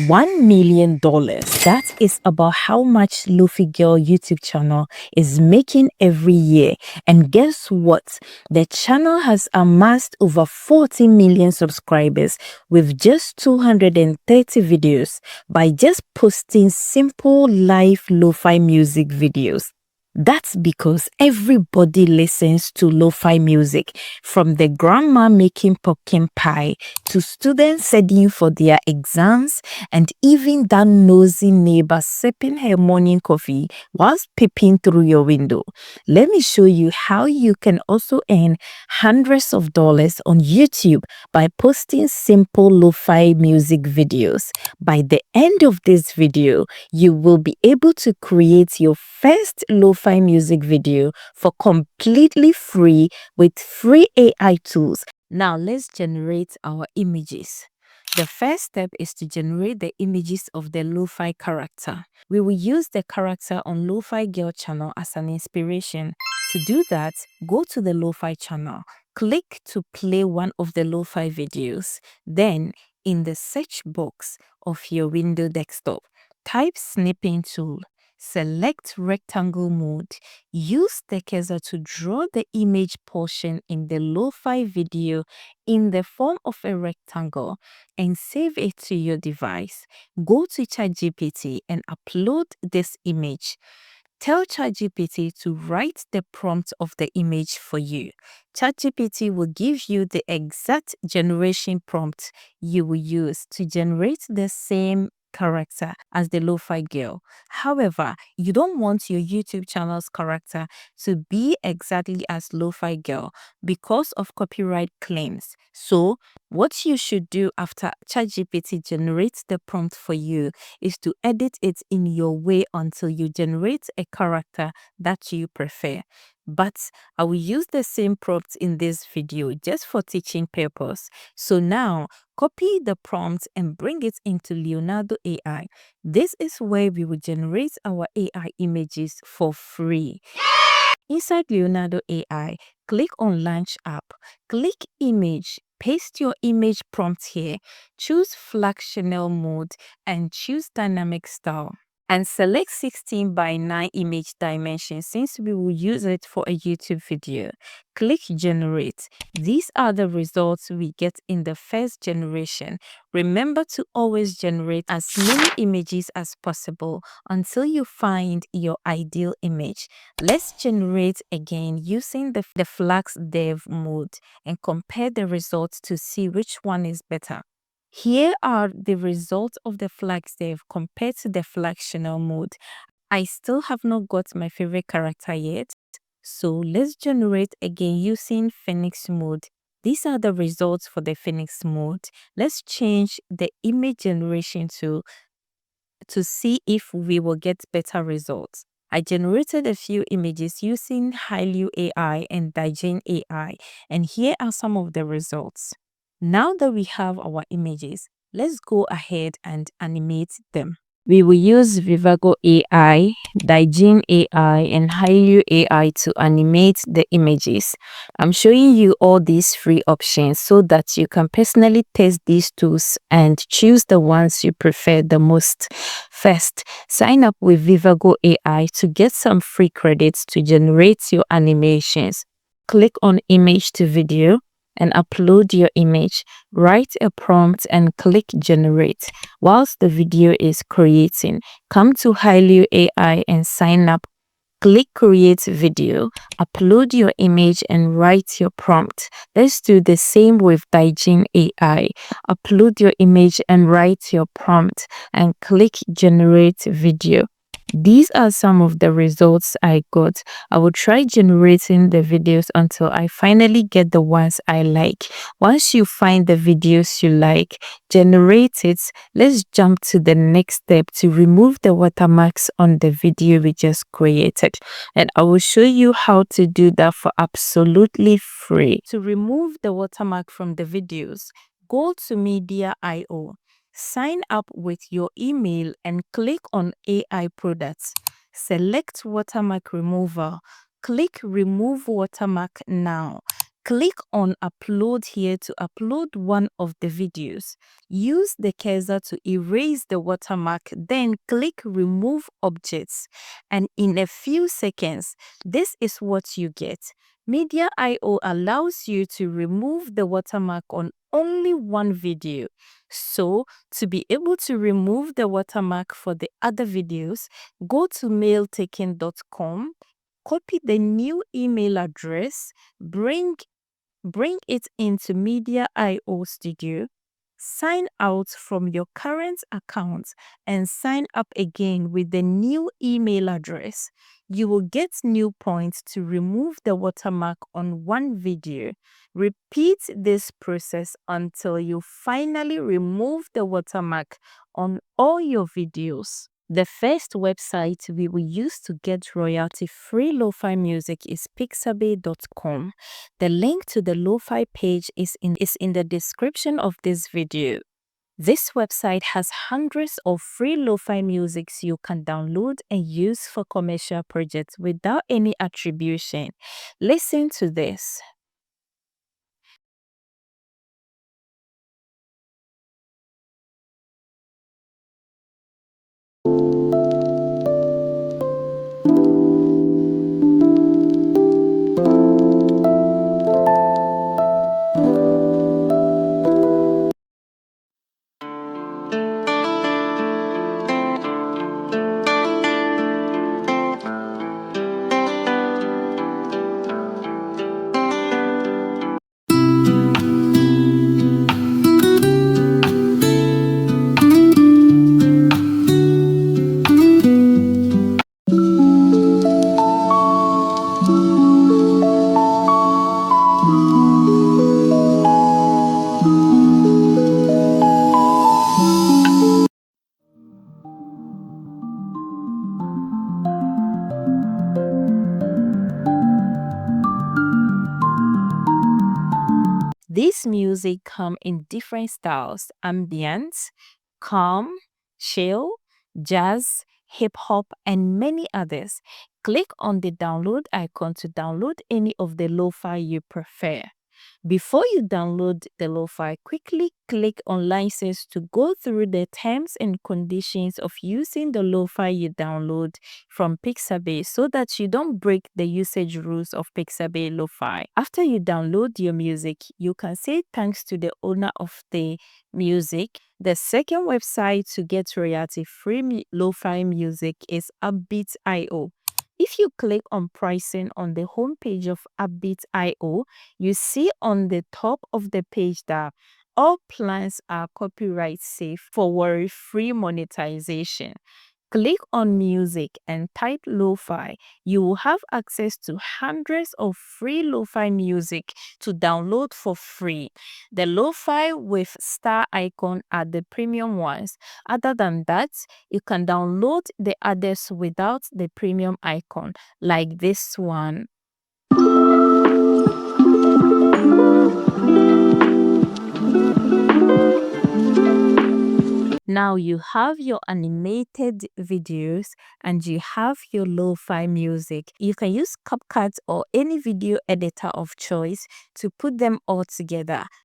$1 million. That is about how much Lofi Girl YouTube channel is making every year. And guess what? The channel has amassed over 40 million subscribers with just 230 videos by just posting simple live lo-fi music videos. That's because everybody listens to lo-fi music, from the grandma making pumpkin pie to students studying for their exams, and even that nosy neighbor sipping her morning coffee whilst peeping through your window. Let me show you how you can also earn hundreds of dollars on YouTube by posting simple lo-fi music videos. By the end of this video, you will be able to create your first lo-fi music video for completely free with free AI tools. Now let's generate our images. The first step is to generate the images of the lo-fi character. We will use the character on Lo-Fi Girl channel as an inspiration. To do that, go to the Lo-Fi channel, click to play one of the lo-fi videos. Then, in the search box of your window desktop, type snipping tool. Select rectangle mode. Use the cursor to draw the image portion in the lo-fi video in the form of a rectangle and save it to your device. Go to ChatGPT and upload this image. Tell ChatGPT to write the prompt of the image for you. ChatGPT will give you the exact generation prompt you will use to generate the same character as the Lo-Fi Girl. However, you don't want your YouTube channel's character to be exactly as Lo-Fi Girl because of copyright claims. So, what you should do after ChatGPT generates the prompt for you is to edit it in your way until you generate a character that you prefer. But I will use the same prompt in this video just for teaching purpose. So now, copy the prompt and bring it into Leonardo AI. This is where we will generate our AI images for free. Inside Leonardo AI, click on Launch App, click Image, paste your image prompt here, choose Flag Channel mode and choose Dynamic Style. And select 16 by 9 image dimension since we will use it for a YouTube video. Click Generate. These are the results we get in the first generation. Remember to always generate as many images as possible until you find your ideal image. Let's generate again using the Flags Dev mode and compare the results to see which one is better. Here are the results of the Flags Dev compared to the Flag Channel mode. I still have not got my favorite character yet. So let's generate again using Phoenix mode. These are the results for the Phoenix mode. Let's change the image generation to see if we will get better results. I generated a few images using Hailu AI and Daijin AI, and here are some of the results. Now that we have our images, let's go ahead and animate them. We will use Vivago AI, Daijin AI, and Hailu AI to animate the images. I'm showing you all these free options so that you can personally test these tools and choose the ones you prefer the most. First, sign up with Vivago AI to get some free credits to generate your animations. Click on Image to Video and upload your image. Write a prompt and click Generate. Whilst the video is creating, come to Hailu AI and sign up. Click Create Video, upload your image and write your prompt. Let's do the same with Daijin AI. Upload your image and write your prompt and click Generate Video. These are some of the results I got. I will try generating the videos until I finally get the ones I like. Once you find the videos you like, generate it. Let's jump to the next step to remove the watermarks on the video we just created. And I will show you how to do that for absolutely free. To remove the watermark from the videos, go to Media.io. Sign up with your email and click on AI products. Select watermark removal. Click remove watermark now. Click on upload here to upload one of the videos. Use the cursor to erase the watermark, then click remove objects, and in a few seconds this is what you get. Media.io allows you to remove the watermark on only one video. So to be able to remove the watermark for the other videos, go to mailtaking.com, copy the new email address, bring it into Media.io Studio, sign out from your current account, and sign up again with the new email address. You will get new points to remove the watermark on one video. Repeat this process until you finally remove the watermark on all your videos. The first website we will use to get royalty-free lo-fi music is pixabay.com. The link to the Lofi page is in the description of this video. This website has hundreds of free lo-fi musics you can download and use for commercial projects without any attribution. Listen to this. This music come in different styles: ambient, calm, chill, jazz, hip hop, and many others. Click on the download icon to download any of the lo-fi you prefer. Before you download the lo-fi, quickly click on license to go through the terms and conditions of using the lo-fi you download from Pixabay so that you don't break the usage rules of Pixabay lo-fi. After you download your music, you can say thanks to the owner of the music. The second website to get royalty-free lo-fi music is Upbeat.io. If you click on pricing on the homepage of Upbeat.io, you see on the top of the page that all plans are copyright safe for worry-free monetization. Click on music and type lo-fi. You will have access to hundreds of free lo-fi music to download for free. The lo-fi with star icon are the premium ones. Other than that, you can download the others without the premium icon, like this one. Now you have your animated videos and you have your lo-fi music. You can use CapCut or any video editor of choice to put them all together.